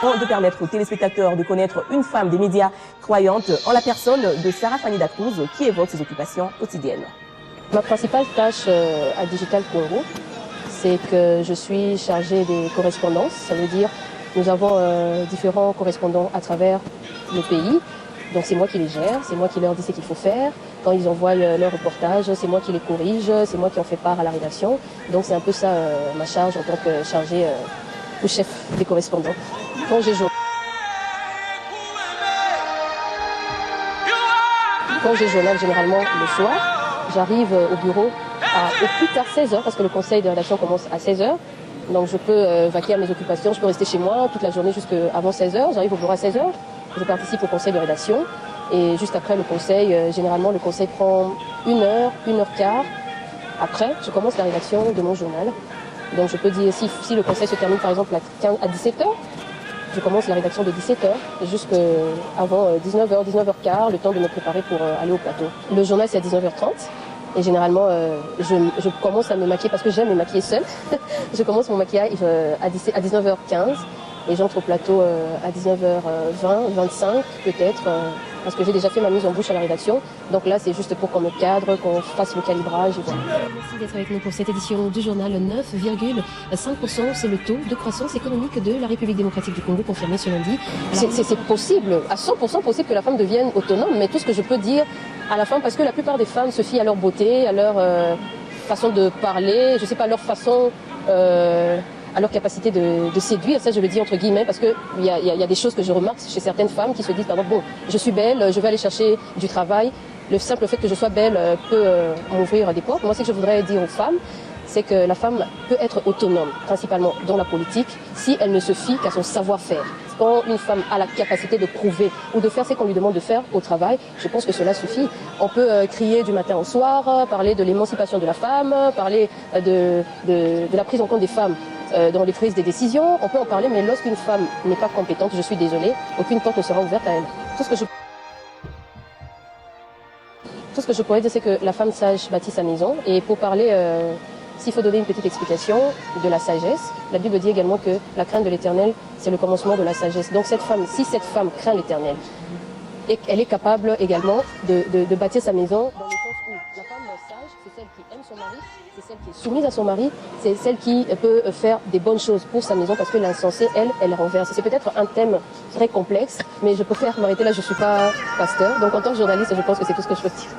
afin de permettre aux téléspectateurs de connaître une femme des médias croyante en la personne de Sarah Fanny Dacruz qui évoque ses occupations quotidiennes. Ma principale tâche à Digital Congo, c'est que je suis chargée des correspondances. Ça veut dire nous avons différents correspondants à travers le pays. Donc c'est moi qui les gère, c'est moi qui leur dis ce qu'il faut faire. Quand ils envoient leur reportage, c'est moi qui les corrige, c'est moi qui en fais part à la rédaction. Donc c'est un peu ça ma charge en tant que chargée ou chef des correspondants. Quand j'ai journal généralement le soir, j'arrive au bureau au plus tard 16h parce que le conseil de rédaction commence à 16h. Donc je peux vaquer à mes occupations, je peux rester chez moi toute la journée jusqu'avant 16h. J'arrive au bureau à 16h, je participe au conseil de rédaction. Et juste après le conseil, généralement le conseil prend 1 heure, 1h15. Après, je commence la rédaction de mon journal. Donc je peux dire, si le conseil se termine par exemple à 17h, je commence la rédaction de 17h jusqu'avant 19h, 19h15, le temps de me préparer pour aller au plateau. Le journal c'est à 19h30. Et généralement, je commence à me maquiller parce que j'aime me maquiller seule. Je commence mon maquillage à 19h15 et j'entre au plateau à 19h20, 25 peut-être, parce que j'ai déjà fait ma mise en bouche à la rédaction. Donc là, c'est juste pour qu'on me cadre, qu'on fasse le calibrage. Et voilà. Merci d'être avec nous pour cette édition du journal. 9,5%, c'est le taux de croissance économique de la République démocratique du Congo, confirmé ce lundi. C'est possible, à 100% possible que la femme devienne autonome, mais tout ce que je peux dire à la femme, parce que la plupart des femmes se fient à leur beauté, à leur façon de parler, je sais pas, leur façon, à leur capacité de séduire, ça je le dis entre guillemets, parce qu'il y a des choses que je remarque chez certaines femmes qui se disent, pardon, bon, je suis belle, je vais aller chercher du travail, le simple fait que je sois belle peut m'ouvrir des portes. Moi, ce que je voudrais dire aux femmes, c'est que la femme peut être autonome, principalement dans la politique, si elle ne se fie qu'à son savoir-faire. Quand une femme a la capacité de prouver ou de faire ce qu'on lui demande de faire au travail, je pense que cela suffit. On peut crier du matin au soir, parler de l'émancipation de la femme, parler de la prise en compte des femmes dans les prises des décisions. On peut en parler, mais lorsqu'une femme n'est pas compétente, je suis désolée, aucune porte ne sera ouverte à elle. Tout ce que je pourrais dire, c'est que la femme sage bâtit sa maison. Et pour parler, s'il faut donner une petite explication de la sagesse, la Bible dit également que la crainte de l'Éternel, c'est le commencement de la sagesse. Donc si cette femme craint l'Éternel, et elle est capable également de bâtir sa maison dans le sens où la femme sage, c'est celle qui aime son mari, c'est celle qui est soumise à son mari, c'est celle qui peut faire des bonnes choses pour sa maison, parce que l'insensée, elle renverse. C'est peut-être un thème très complexe, mais je préfère m'arrêter là, je ne suis pas pasteur. Donc en tant que journaliste, je pense que c'est tout ce que je peux dire.